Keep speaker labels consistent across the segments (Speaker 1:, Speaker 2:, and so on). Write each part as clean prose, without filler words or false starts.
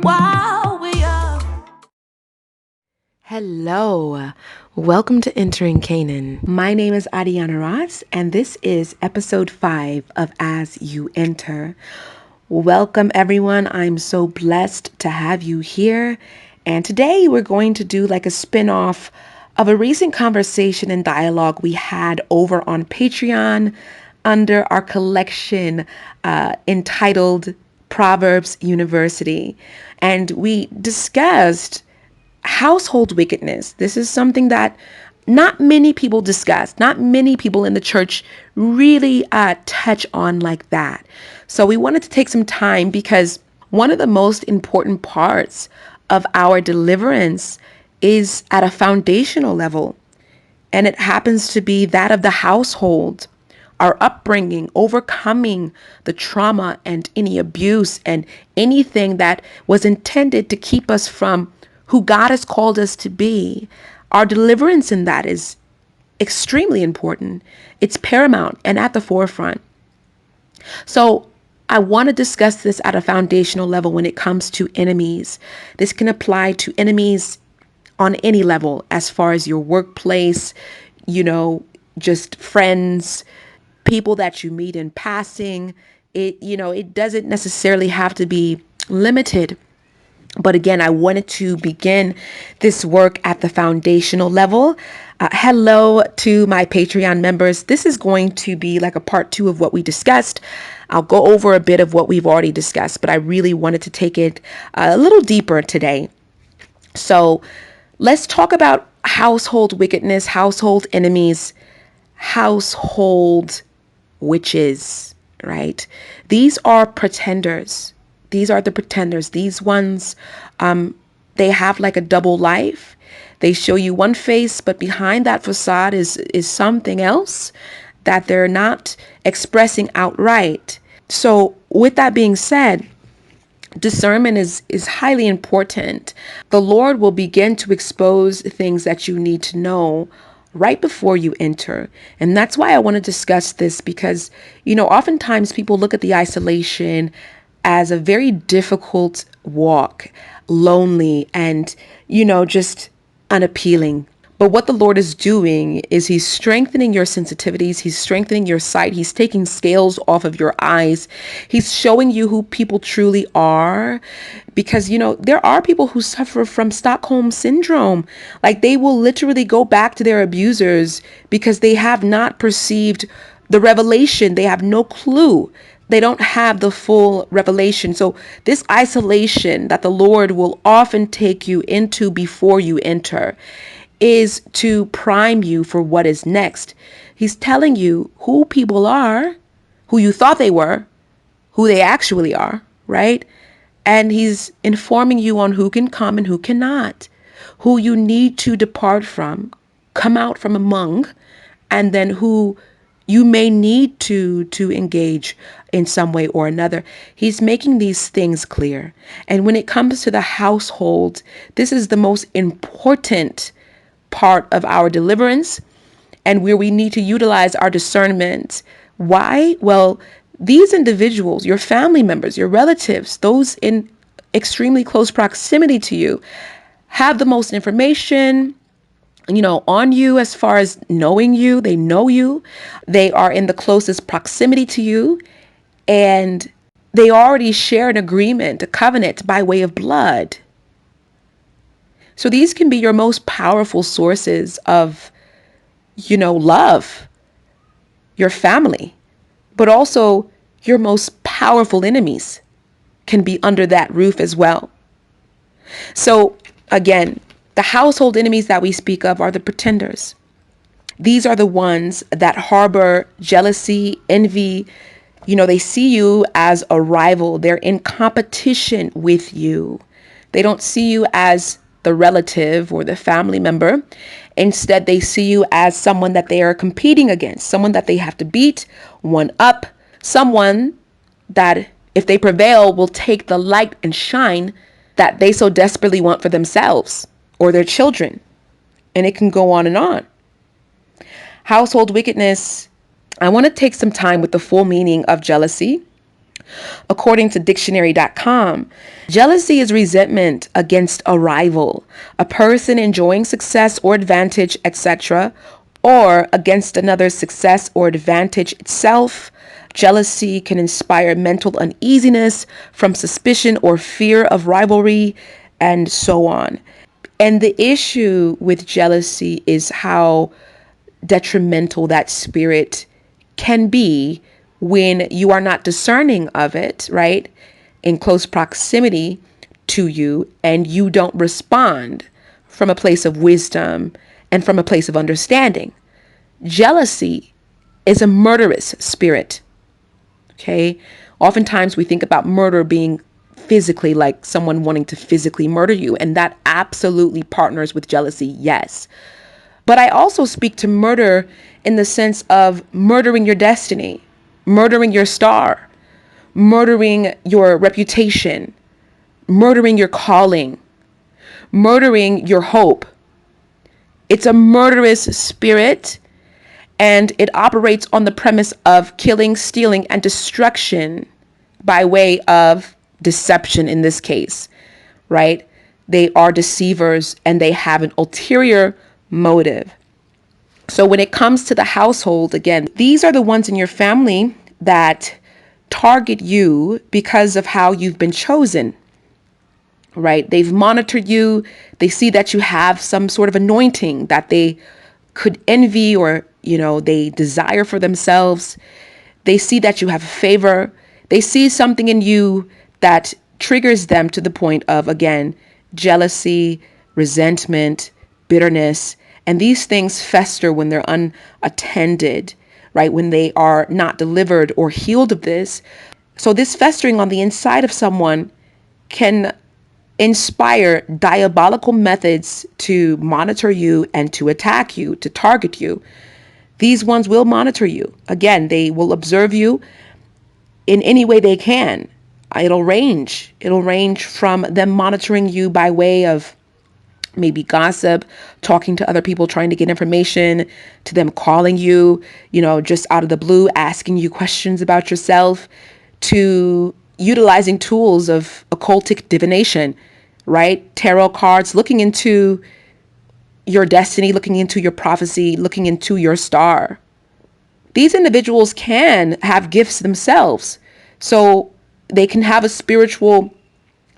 Speaker 1: while we are.
Speaker 2: Hello, welcome to Entering Canaan. My name is Adiana Ross, and this is episode 5 of As You Enter. Welcome, everyone. I'm so blessed to have you here. And today we're going to do like a spin-off of a recent conversation and dialogue we had over on Patreon under our collection entitled Proverbs University. And we discussed household wickedness. This is something that not many people discuss. Not many people in the church really touch on like that. So we wanted to take some time because one of the most important parts of our deliverance is at a foundational level. And it happens to be that of the household, our upbringing, overcoming the trauma and any abuse and anything that was intended to keep us from who God has called us to be. Our deliverance in that is extremely important. It's paramount and at the forefront. So I want to discuss this at a foundational level when it comes to enemies. This can apply to enemies on any level, as far as your workplace, just friends, people that you meet in passing. It doesn't necessarily have to be limited. But again, I wanted to begin this work at the foundational level. Hello to my Patreon members. This is going to be like a part 2 of what we discussed. I'll go over a bit of what we've already discussed, but I really wanted to take it a little deeper today. So let's talk about household wickedness, household enemies, household witches, right? These are pretenders. These are the pretenders. These ones, they have like a double life. They show you one face, but behind that facade is something else that they're not expressing outright. So with that being said, discernment is highly important. The Lord will begin to expose things that you need to know right before you enter. And that's why I want to discuss this because, oftentimes people look at the isolation as a very difficult walk, lonely and, just unappealing. But what the Lord is doing is he's strengthening your sensitivities. He's strengthening your sight. He's taking scales off of your eyes. He's showing you who people truly are. Because, there are people who suffer from Stockholm syndrome. Like they will literally go back to their abusers because they have not perceived the revelation. They have no clue. They don't have the full revelation. So this isolation that the Lord will often take you into before you enter is to prime you for what is next. He's telling you who people are, who you thought they were, who they actually are, right? And he's informing you on who can come and who cannot, who you need to depart from, come out from among, and then who you may need to engage in some way or another. He's making these things clear. And when it comes to the household, this is the most important part of our deliverance and where we need to utilize our discernment. Why? Well, these individuals, your family members, your relatives, those in extremely close proximity to you, have the most information, on you as far as knowing you. They know you. They are in the closest proximity to you. And they already share an agreement, a covenant by way of blood. So these can be your most powerful sources of, love, your family, but also your most powerful enemies can be under that roof as well. So again, the household enemies that we speak of are the pretenders. These are the ones that harbor jealousy, envy. They see you as a rival. They're in competition with you. They don't see you as the relative or the family member. Instead, they see you as someone that they are competing against, someone that they have to beat, one up, someone that if they prevail will take the light and shine that they so desperately want for themselves or their children. And it can go on and on. Household wickedness. I want to take some time with the full meaning of jealousy. According to dictionary.com, jealousy is resentment against a rival, a person enjoying success or advantage, etc., or against another's success or advantage itself. Jealousy can inspire mental uneasiness from suspicion or fear of rivalry, and so on. And the issue with jealousy is how detrimental that spirit can be when you are not discerning of it, right? In close proximity to you, and you don't respond from a place of wisdom and from a place of understanding. Jealousy is a murderous spirit. Okay. Oftentimes we think about murder being physically, like someone wanting to physically murder you, and that absolutely partners with jealousy. Yes. But I also speak to murder in the sense of murdering your destiny, murdering your star, murdering your reputation, murdering your calling, murdering your hope. It's a murderous spirit, and it operates on the premise of killing, stealing, and destruction by way of deception in this case, right? They are deceivers and they have an ulterior motive. So when it comes to the household, again, these are the ones in your family that target you because of how you've been chosen, right? They've monitored you. They see that you have some sort of anointing that they could envy or, they desire for themselves. They see that you have favor. They see something in you that triggers them to the point of, again, jealousy, resentment, bitterness. And these things fester when they're unattended, right? When they are not delivered or healed of this. So this festering on the inside of someone can inspire diabolical methods to monitor you and to attack you, to target you. These ones will monitor you. Again, they will observe you in any way they can. It'll range. It'll range from them monitoring you by way of maybe gossip, talking to other people, trying to get information, to them calling you, just out of the blue, asking you questions about yourself, to utilizing tools of occultic divination, right? Tarot cards, looking into your destiny, looking into your prophecy, looking into your star. These individuals can have gifts themselves. So they can have a spiritual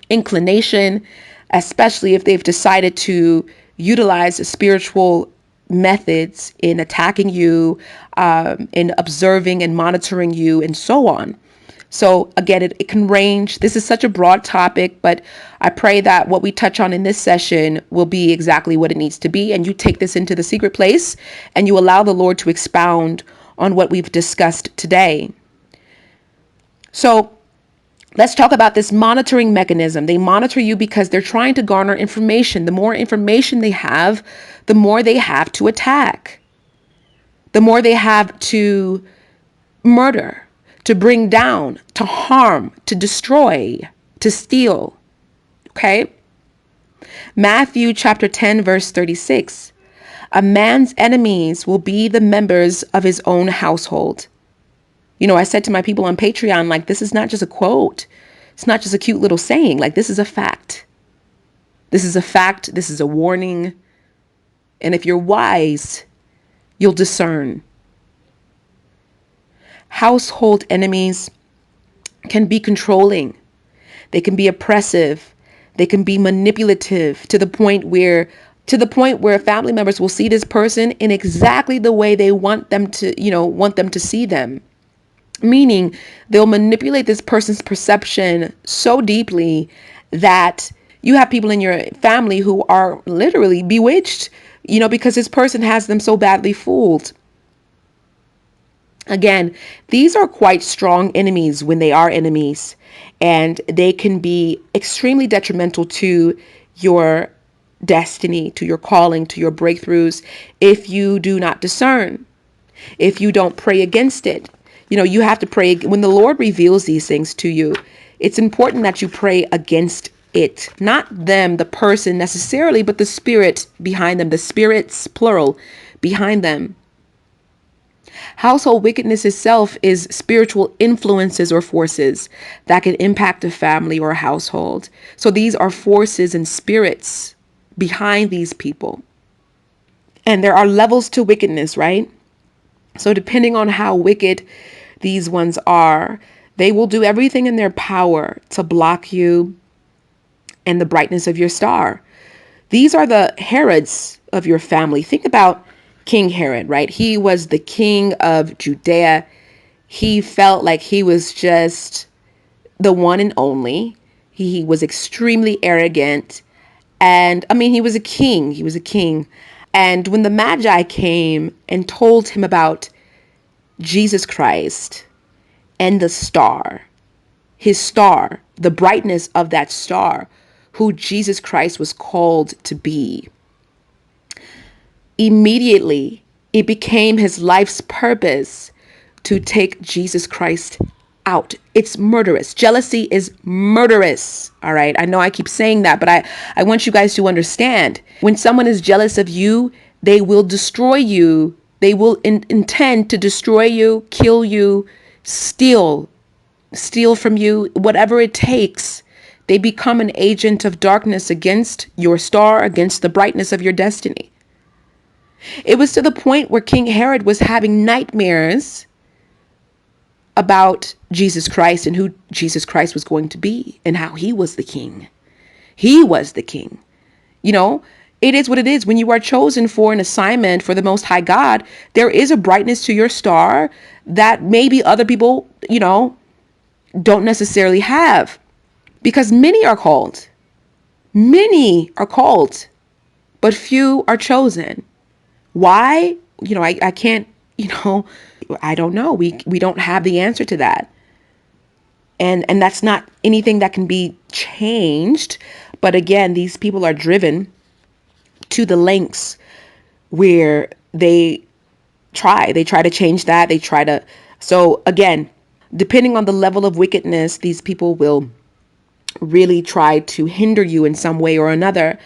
Speaker 2: inclination, especially if they've decided to utilize spiritual methods in attacking you, in observing and monitoring you, and so on. So again, it can range. This is such a broad topic, but I pray that what we touch on in this session will be exactly what it needs to be. And you take this into the secret place and you allow the Lord to expound on what we've discussed today. So let's talk about this monitoring mechanism. They monitor you because they're trying to garner information. The more information they have, the more they have to attack, the more they have to murder, to bring down, to harm, to destroy, to steal. Okay? Matthew chapter 10, verse 36. A man's enemies will be the members of his own household. I said to my people on Patreon, like, this is not just a quote. It's not just a cute little saying. Like, this is a fact. This is a fact. This is a warning. And if you're wise, you'll discern. Household enemies can be controlling. They can be oppressive. They can be manipulative to the point where family members will see this person in exactly the way they want them to see them. Meaning they'll manipulate this person's perception so deeply that you have people in your family who are literally bewitched, because this person has them so badly fooled. Again, these are quite strong enemies when they are enemies, and they can be extremely detrimental to your destiny, to your calling, to your breakthroughs, if you do not discern, if you don't pray against it. You have to pray when the Lord reveals these things to you. It's important that you pray against it, not them, the person necessarily, but the spirit behind them, the spirits, plural, behind them. Household wickedness itself is spiritual influences or forces that can impact a family or a household. So these are forces and spirits behind these people. And there are levels to wickedness, right? So depending on how wicked these ones are, they will do everything in their power to block you and the brightness of your star. These are the Herods of your family. Think about King Herod, right? He was the king of Judea. He felt like he was just the one and only. He was extremely arrogant. And I mean, he was a king. He was a king. And when the Magi came and told him about Jesus Christ and the star, his star, the brightness of that star, who Jesus Christ was called to be, immediately it became his life's purpose to take Jesus Christ out. It's murderous. Jealousy is murderous. All right. I know I keep saying that, but I want you guys to understand when someone is jealous of you, they will destroy you. They will intend to destroy you, kill you, steal from you, whatever it takes. They become an agent of darkness against your star, against the brightness of your destiny. It was to the point where King Herod was having nightmares about Jesus Christ and who Jesus Christ was going to be and how he was the king. He was the king. You know, it is what it is. When you are chosen for an assignment for the Most High God, there is a brightness to your star that maybe other people, don't necessarily have, because many are called. Many are called, but few are chosen. Why? I can't, I don't know. We don't have the answer to that. And that's not anything that can be changed. But again, these people are driven to the lengths where they try to change that. So again, depending on the level of wickedness, these people will really try to hinder you in some way or another.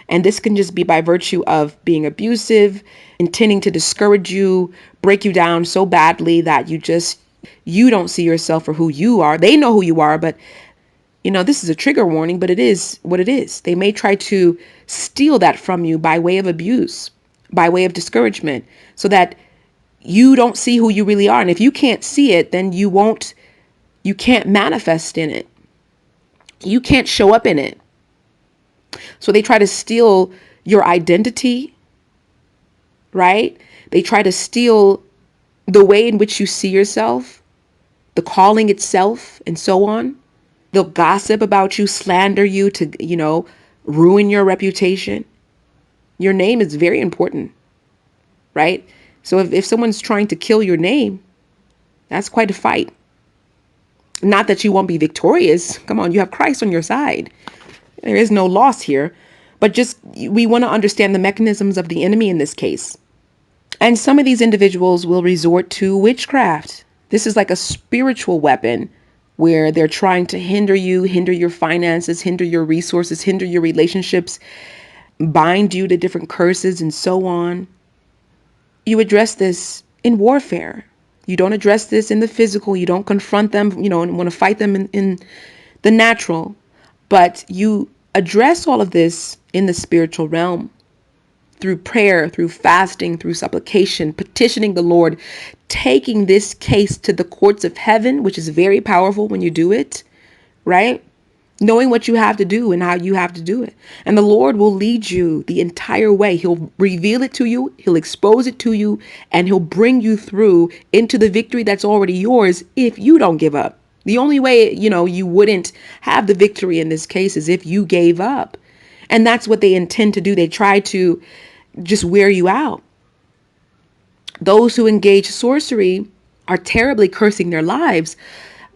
Speaker 2: And this can just be by virtue of being abusive, intending to discourage you, break you down so badly that you don't see yourself for who you are. They know who you are, but this is a trigger warning, but it is what it is. They may try to steal that from you by way of abuse, by way of discouragement, so that you don't see who you really are. And if you can't see it, then you can't manifest in it. You can't show up in it. So they try to steal your identity, right? They try to steal the way in which you see yourself, the calling itself, and so on. They'll gossip about you, slander you to, ruin your reputation. Your name is very important, right? So if someone's trying to kill your name, that's quite a fight. Not that you won't be victorious. Come on, you have Christ on your side. There is no loss here. But just we want to understand the mechanisms of the enemy in this case. And some of these individuals will resort to witchcraft. This is like a spiritual weapon where they're trying to hinder you, hinder your finances, hinder your resources, hinder your relationships, bind you to different curses and so on. You address this in warfare. You don't address this in the physical. You don't confront them, and want to fight them in the natural. But you address all of this in the spiritual realm through prayer, through fasting, through supplication, petitioning the Lord, taking this case to the courts of heaven, which is very powerful when you do it, right? Knowing what you have to do and how you have to do it. And the Lord will lead you the entire way. He'll reveal it to you. He'll expose it to you, and he'll bring you through into the victory that's already yours if you don't give up. The only way, you wouldn't have the victory in this case is if you gave up. And that's what they intend to do. They try to just wear you out. Those who engage sorcery are terribly cursing their lives.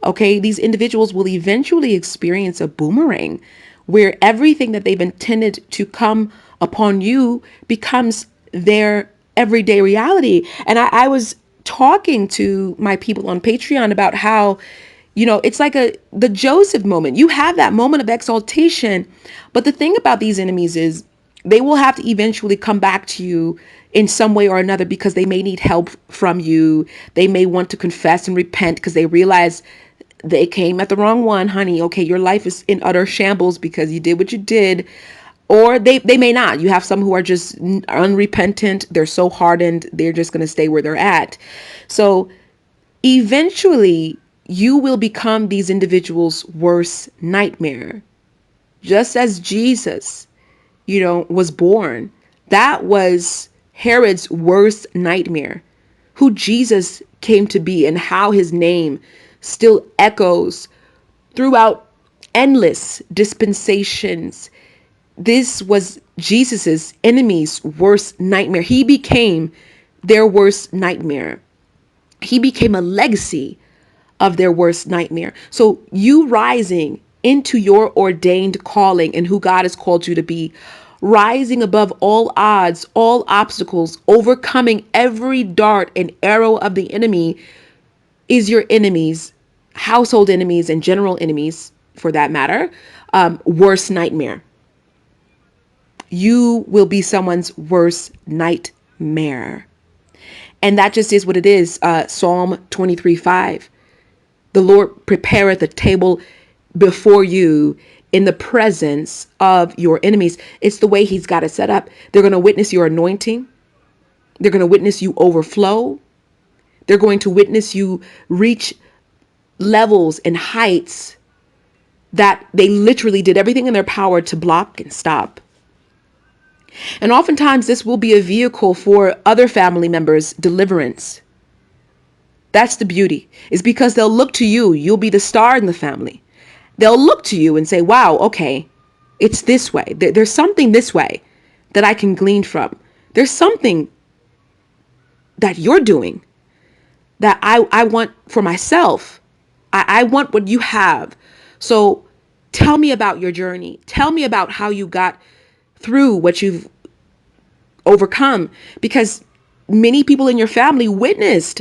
Speaker 2: Okay, these individuals will eventually experience a boomerang where everything that they've intended to come upon you becomes their everyday reality. And I was talking to my people on Patreon about how, it's like the Joseph moment. You have that moment of exaltation. But the thing about these enemies is They will have to eventually come back to you in some way or another because they may need help from you. They may want to confess and repent because they realize they came at the wrong one, honey. Okay, your life is in utter shambles because you did what you did. Or they may not. You have some who are just unrepentant. They're so hardened, they're just going to stay where they're at. So eventually, you will become these individuals' worst nightmare. Just as Jesus, was born. That was Herod's worst nightmare. Who Jesus came to be and how his name still echoes throughout endless dispensations. This was Jesus's enemies' worst nightmare. He became their worst nightmare. He became a legacy of their worst nightmare. So you rising into your ordained calling and who God has called you to be, rising above all odds, all obstacles, overcoming every dart and arrow of the enemy is your enemies, household enemies and general enemies for that matter, worst nightmare. You will be someone's worst nightmare. And that just is what it is. Psalm 23:5. The Lord prepareth a table before you in the presence of your enemies. It's the way he's got it set up. They're going to witness your anointing. They're going to witness you overflow. They're going to witness you reach levels and heights that they literally did everything in their power to block and stop. And oftentimes this will be a vehicle for other family members' deliverance. That's the beauty, is because they'll look to you. You'll be the star in the family. They'll look to you and say, wow, okay, it's this way. There's something this way that I can glean from. There's something that you're doing that I want for myself. I want what you have. So tell me about your journey. Tell me about how you got through what you've overcome, because many people in your family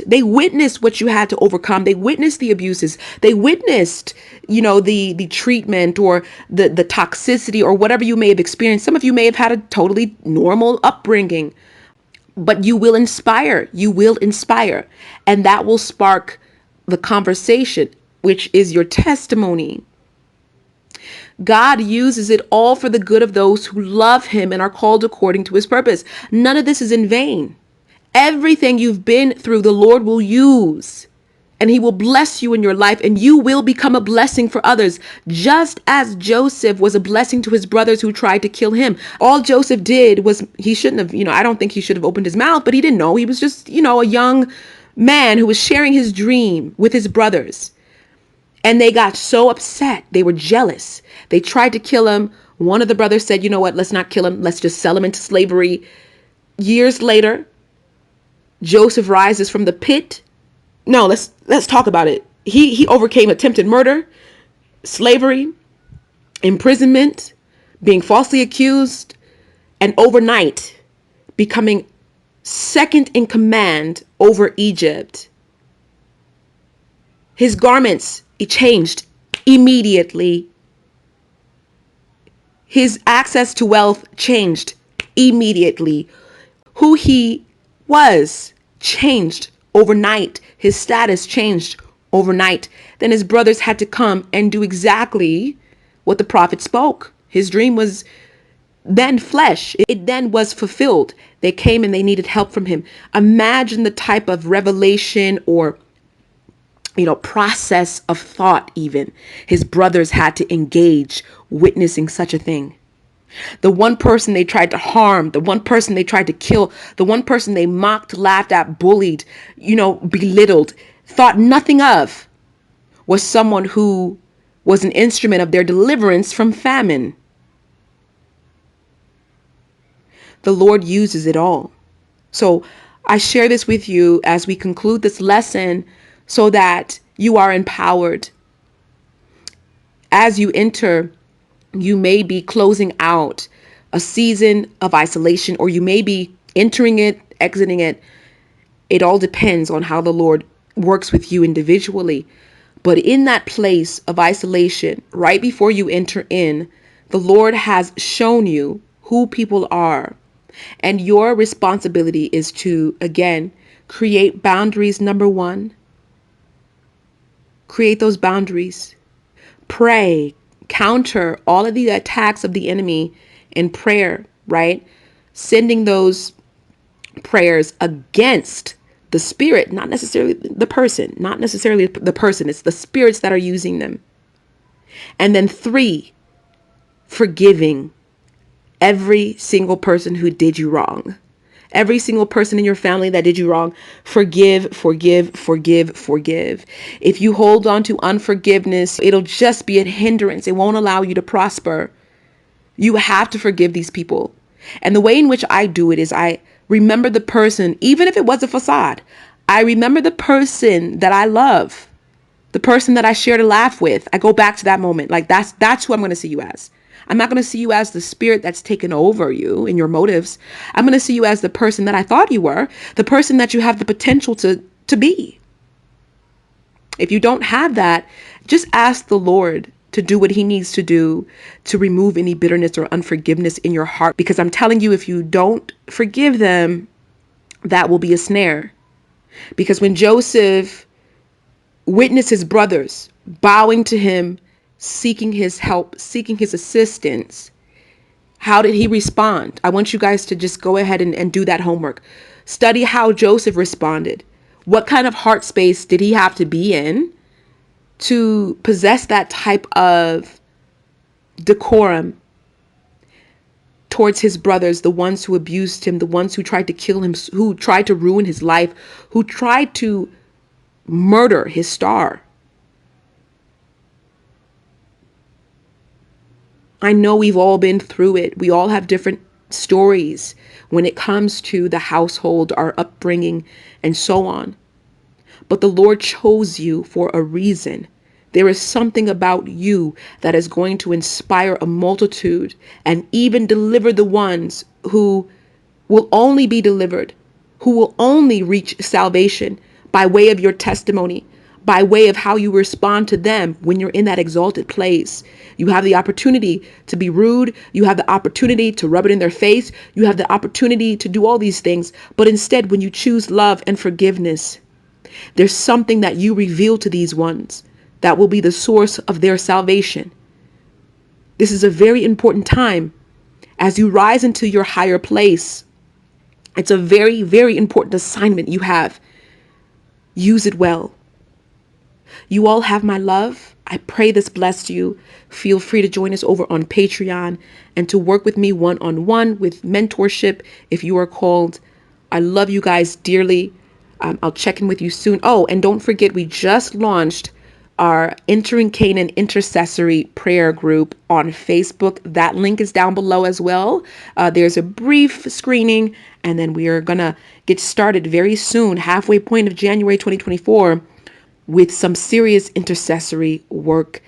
Speaker 2: they witnessed what you had to overcome. They witnessed the abuses. They witnessed, the treatment or the toxicity or whatever you may have experienced. Some of you may have had a totally normal upbringing, but you will inspire. You will inspire. And that will spark the conversation, which is your testimony. God uses it all for the good of those who love him and are called according to his purpose. None of this is in vain. Everything you've been through, the Lord will use, and he will bless you in your life, and you will become a blessing for others, just as Joseph was a blessing to his brothers who tried to kill him. All Joseph did was, he shouldn't have, I don't think he should have opened his mouth, but he didn't know. He was just, a young man who was sharing his dream with his brothers. And they got so upset. They were jealous. They tried to kill him. One of the brothers said, you know what, let's not kill him. Let's just sell him into slavery. Years later, Joseph rises from the pit. No, let's talk about it. He overcame attempted murder, slavery, imprisonment, being falsely accused, and overnight becoming second in command over Egypt. His garments, he changed immediately. His access to wealth changed immediately. Who he was changed overnight. His status changed overnight. Then his brothers had to come and do exactly what the prophet spoke. His dream was then flesh. It then was fulfilled. They came and they needed help from him. Imagine the type of revelation or process of thought even his brothers had to engage witnessing such a thing. The one person they tried to harm, the one person they tried to kill, the one person they mocked, laughed at, bullied, belittled, thought nothing of, was someone who was an instrument of their deliverance from famine. The Lord uses it all. So I share this with you as we conclude this lesson so that you are empowered. As you enter, you may be closing out a season of isolation, or you may be entering it, exiting it. It all depends on how the Lord works with you individually. But in that place of isolation, right before you enter in, the Lord has shown you who people are. And your responsibility is to, again, create boundaries. Number one, create those boundaries. Pray, counter all of the attacks of the enemy in prayer, right? Sending those prayers against the spirit, not necessarily the person, not necessarily the person. It's the spirits that are using them. And then three, forgiving every single person who did you wrong. Every single person in your family that did you wrong, forgive, forgive, forgive, forgive. If you hold on to unforgiveness, it'll just be a hindrance. It won't allow you to prosper. You have to forgive these people. And the way in which I do it is I remember the person, even if it was a facade. I remember the person that I love, the person that I shared a laugh with. I go back to that moment. Like that's who I'm going to see you as. I'm not going to see you as the spirit that's taken over you in your motives. I'm going to see you as the person that I thought you were, the person that you have the potential to be. If you don't have that, just ask the Lord to do what he needs to do to remove any bitterness or unforgiveness in your heart. Because I'm telling you, if you don't forgive them, that will be a snare. Because when Joseph witnessed his brothers bowing to him, seeking his help, seeking his assistance, how did he respond? I want you guys to just go ahead and do that homework. Study how Joseph responded. What kind of heart space did he have to be in to possess that type of decorum towards his brothers, the ones who abused him, the ones who tried to kill him, who tried to ruin his life, who tried to murder his star? I know we've all been through it. We all have different stories when it comes to the household, our upbringing, and so on. But the Lord chose you for a reason. There is something about you that is going to inspire a multitude and even deliver the ones who will only be delivered, who will only reach salvation by way of your testimony, by way of how you respond to them when you're in that exalted place. You have the opportunity to be rude. You have the opportunity to rub it in their face. You have the opportunity to do all these things. But instead, when you choose love and forgiveness, there's something that you reveal to these ones that will be the source of their salvation. This is a very important time as you rise into your higher place. It's a very, very important assignment you have. Use it well. You all have my love. I pray this blessed you. Feel free to join us over on Patreon and to work with me one-on-one with mentorship if you are called. I love you guys dearly. I'll check in with you soon. Oh, and don't forget, we just launched our Entering Canaan Intercessory Prayer Group on Facebook. That link is down below as well. There's a brief screening, and then we are going to get started very soon, halfway point of January 2024, with some serious intercessory work.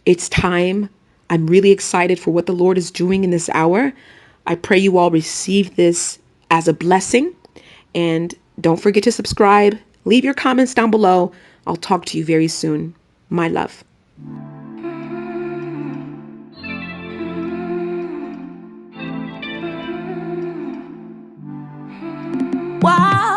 Speaker 2: It's time. I'm really excited for what the Lord is doing in this hour. I pray you all receive this as a blessing. And don't forget to subscribe. Leave your comments down below. I'll talk to you very soon. My love.
Speaker 1: Wow.